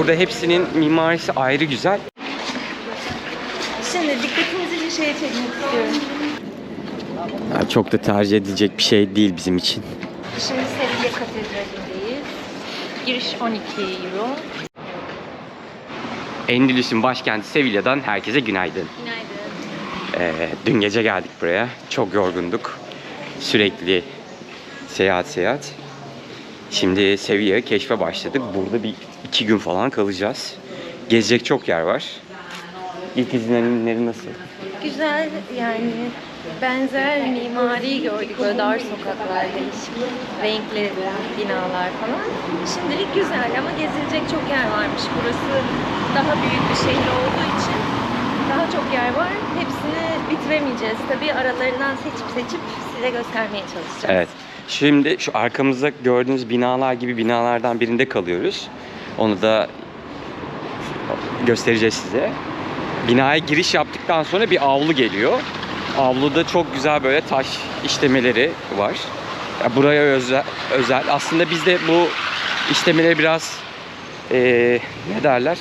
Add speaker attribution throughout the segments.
Speaker 1: Burada hepsinin mimarisi ayrı güzel.
Speaker 2: Şimdi dikkatimizi bir şeye çekmek istiyorum.
Speaker 1: Yani çok da tercih edilecek bir şey değil bizim için.
Speaker 2: Şimdi Sevilla Katedrali'ndeyiz. Giriş 12 euro.
Speaker 1: Endülüs'ün başkenti Sevilla'dan herkese günaydın.
Speaker 2: Günaydın.
Speaker 1: Dün gece geldik buraya. Çok yorgunduk. Sürekli seyahat. Şimdi Sevilla'ya keşfe başladık. Burada bir 2 gün falan kalacağız. Gezecek çok yer var. İlk izlenimleri nasıl?
Speaker 2: Güzel, yani benzer mimari gördük, böyle dar sokaklar, değişik renkli binalar falan. Şimdilik güzel ama gezilecek çok yer varmış. Burası daha büyük bir şehir olduğu için daha çok yer var. Hepsini bitiremeyeceğiz. Tabii aralarından seçip size göstermeye çalışacağız.
Speaker 1: Evet. Şimdi şu arkamızda gördüğünüz binalar gibi binalardan birinde kalıyoruz. Onu da göstereceğiz size. Binaya giriş yaptıktan sonra bir avlu geliyor. Avluda çok güzel böyle taş işlemeleri var. Ya buraya özel. Aslında biz de bu işlemeleri biraz ne derler?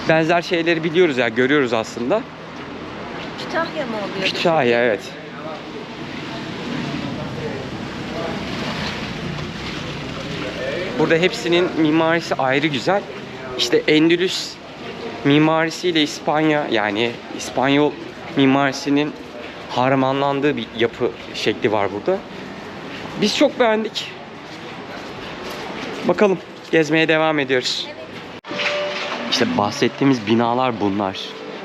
Speaker 1: Benzer şeyleri biliyoruz ya, görüyoruz aslında.
Speaker 2: Kütahya mı oluyor?
Speaker 1: Kütahya, evet. Burada hepsinin mimarisi ayrı güzel. İşte Endülüs mimarisiyle İspanya, yani İspanyol mimarisinin harmanlandığı bir yapı şekli var burada. Biz çok beğendik. Bakalım, gezmeye devam ediyoruz. İşte bahsettiğimiz binalar bunlar.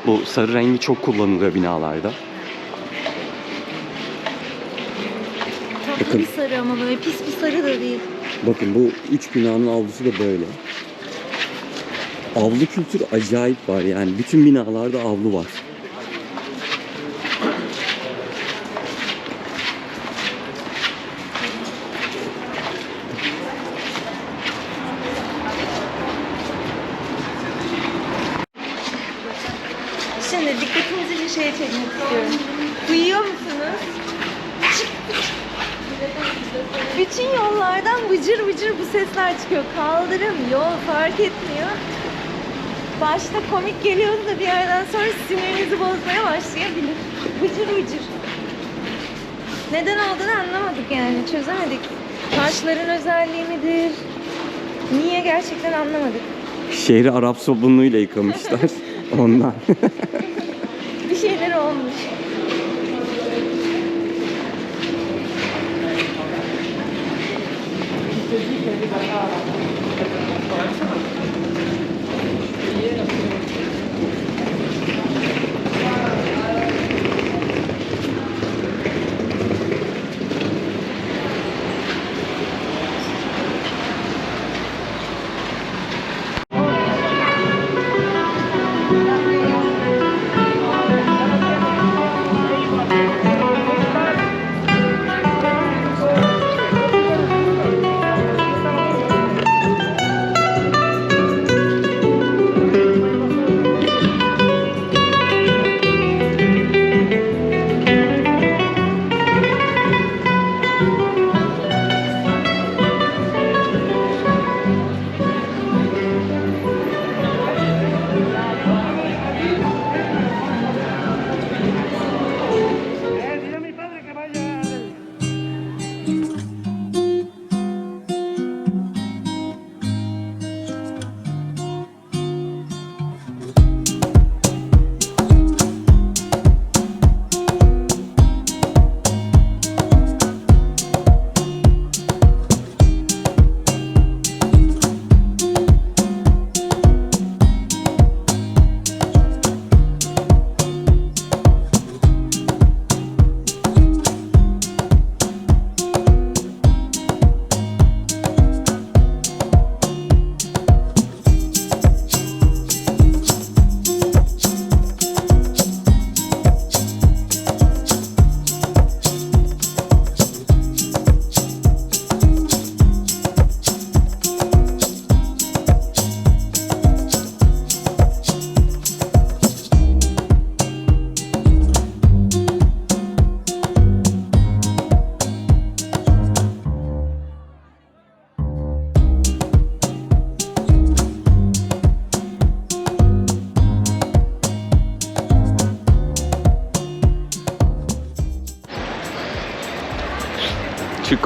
Speaker 1: Bu sarı rengi çok kullanılıyor binalarda.
Speaker 2: Tatlı bir sarı ama böyle pis bir sarı da değil.
Speaker 1: Bakın bu 3 binanın avlusu da böyle. Avlu kültürü acayip var yani. Bütün binalarda avlu var.
Speaker 2: Şimdi dikkatinizi bir şeye çekmek istiyorum. Duyuyor musunuz? Bütün yollardan vıcır vıcır bu sesler çıkıyor. Kaldırım, yol fark etmiyor. Başta komik geliyordu da bir yerden sonra sinirinizi bozmaya başlayabilir. Vıcır vıcır. Neden olduğunu anlamadık yani, çözemedik. Taşların özelliği midir? Niye, gerçekten anlamadık.
Speaker 1: Şehri Arap sabunluğuyla yıkamışlar. Ondan.
Speaker 2: Bir şeyler olmuş.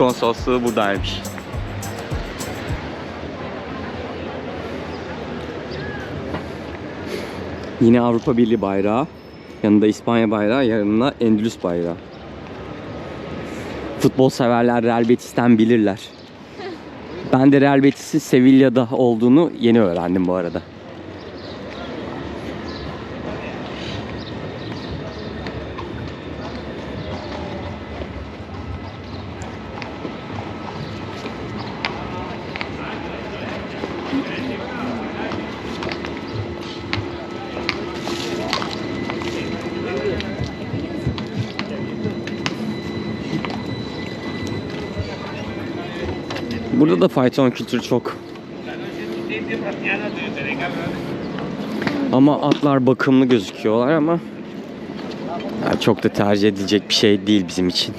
Speaker 1: konsolosluğu buradaymış. Yine Avrupa Birliği bayrağı. Yanında İspanya bayrağı, yanında Endülüs bayrağı. Futbol severler Real Betis'ten bilirler. Ben de Real Betis'in Sevilla'da olduğunu yeni öğrendim bu arada. Burada da fayton kültürü çok. Ama atlar bakımlı gözüküyorlar ama yani çok da tercih edilecek bir şey değil bizim için.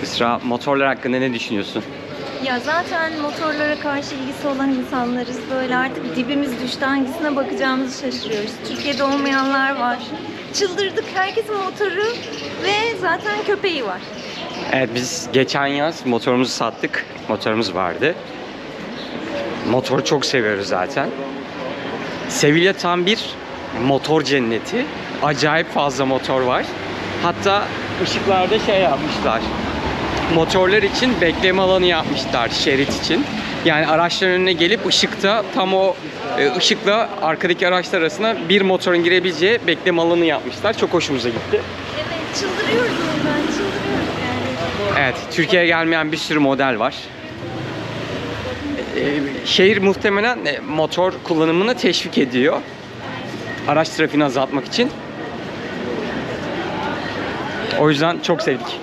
Speaker 1: Esra, motorlar hakkında ne düşünüyorsun?
Speaker 2: Ya zaten motorlara karşı ilgisi olan insanlarız. Böyle artık dibimiz düştü, hangisine bakacağımızı şaşırıyoruz. Türkiye'de olmayanlar var. Çıldırdık, herkesin motoru ve zaten köpeği var.
Speaker 1: Evet, biz geçen yaz motorumuzu sattık. Motorumuz vardı. Motoru çok seviyoruz zaten. Sevilla tam bir motor cenneti. Acayip fazla motor var. Hatta ışıklarda şey yapmışlar. Motorlar için bekleme alanı yapmışlar şerit için. Yani araçların önüne gelip ışıkta tam o ışıkla arkadaki araçlar arasında bir motorun girebileceği bekleme alanı yapmışlar. Çok hoşumuza gitti.
Speaker 2: Evet, çıldırıyoruz ondan, çıldırıyoruz yani.
Speaker 1: Evet, Türkiye'ye gelmeyen bir sürü model var. Şehir muhtemelen motor kullanımını teşvik ediyor. Araç trafiğini azaltmak için. O yüzden çok sevdik.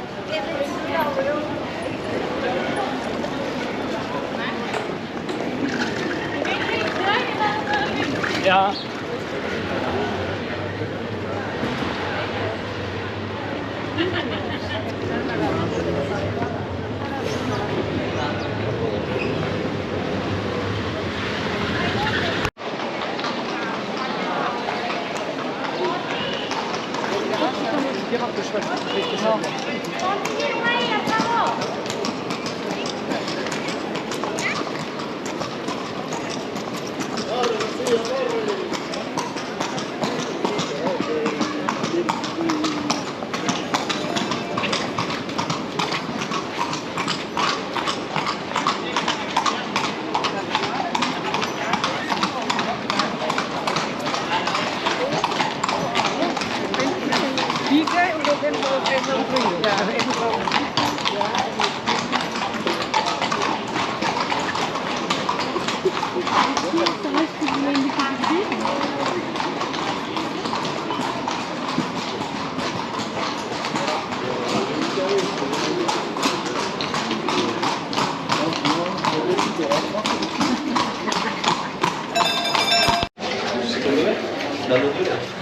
Speaker 1: Ya.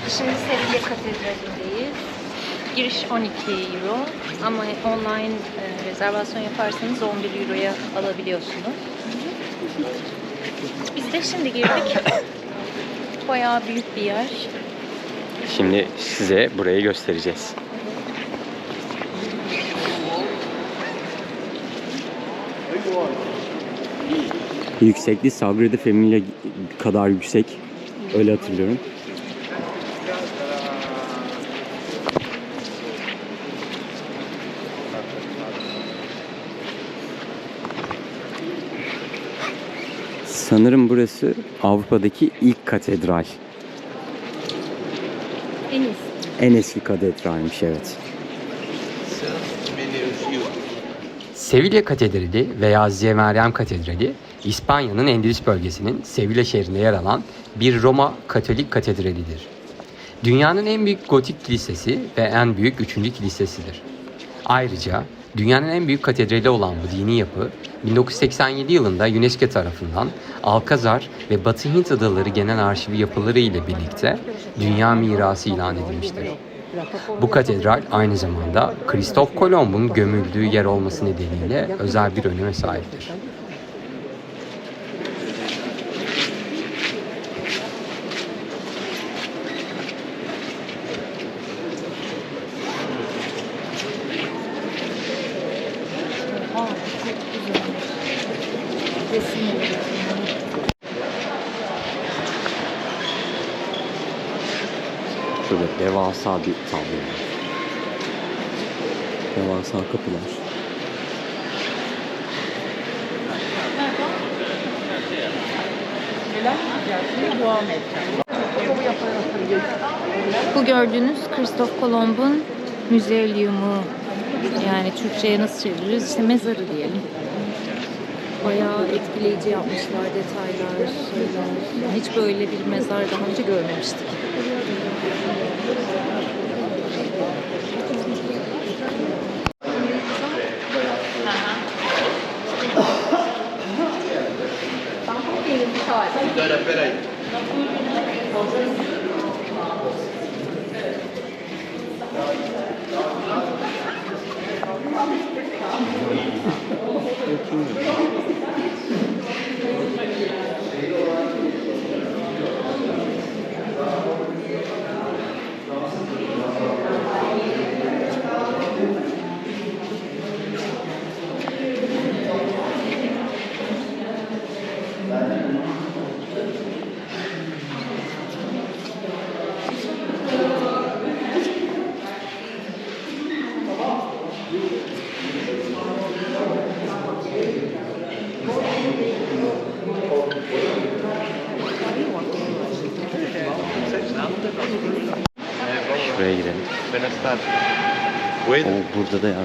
Speaker 2: Şimdi Sevilla Katedrali'ndeyiz. Giriş 12 euro ama online rezervasyon yaparsanız 11 euroya alabiliyorsunuz. Biz de şimdi girdik. Bayağı büyük bir yer.
Speaker 1: Şimdi size burayı göstereceğiz. Yüksekliği Sagrada Familia kadar yüksek. Öyle hatırlıyorum. Sanırım burası Avrupa'daki ilk katedral.
Speaker 2: En iyisi.
Speaker 1: En eski katedralmiş, evet. Sevilla Katedrali veya Ziya Meryem Katedrali, İspanya'nın Endülüs bölgesinin Sevilla şehrinde yer alan bir Roma Katolik katedralidir. Dünyanın en büyük gotik kilisesi ve en büyük 3. kilisesidir. Ayrıca dünyanın en büyük katedrali olan bu dini yapı, 1987 yılında UNESCO tarafından Alkazar ve Batı Hint Adaları Genel Arşivi yapıları ile birlikte Dünya Mirası ilan edilmiştir. Bu katedral aynı zamanda Kristof Kolomb'un gömüldüğü yer olması nedeniyle özel bir öneme sahiptir. Şurada devasa bir tablo var. Devasa kapılar.
Speaker 2: Bu gördüğünüz Kristof Kolomb'un müzelyumu, yani Türkçe'ye nasıl çeviririz? İşte mezarı diyelim. Bayağı etkileyici yapmışlar, detaylar, şeyler. Yani hiç böyle bir mezar daha önce görmemiştik.
Speaker 1: Şuraya gidelim. Burada da yer var.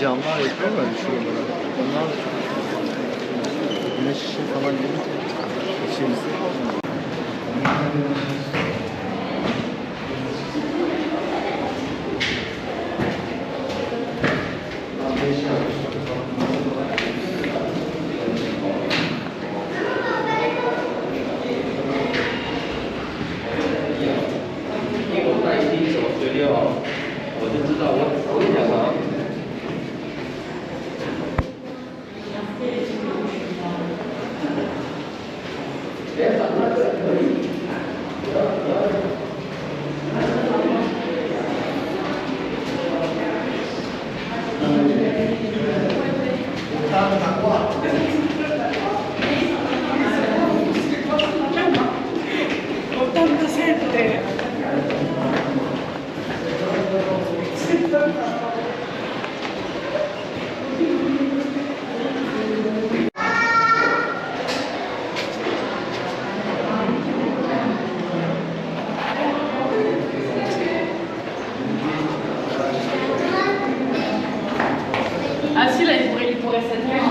Speaker 3: camlar yapıyorlar ya şuralara. Onlar da çok güneş ışığı falan gelince içerisi.
Speaker 4: Ah si, là, il pourrait s'annuler.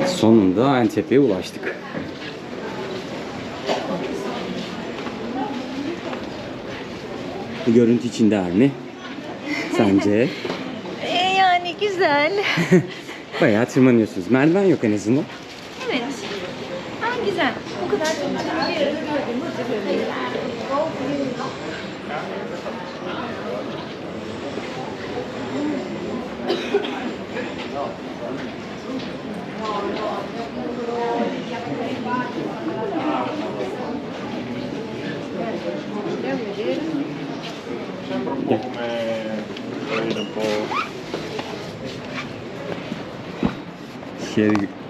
Speaker 1: Sonunda Antep'e ulaştık. Bu görüntü için değer mi? Sence?
Speaker 2: Yani güzel.
Speaker 1: Bayağı tırmanıyorsunuz. Merdiven yok en azından.
Speaker 2: Evet. Ama güzel. O kadar çok bir arada gördüğümü hatırlıyorum.
Speaker 1: Şehre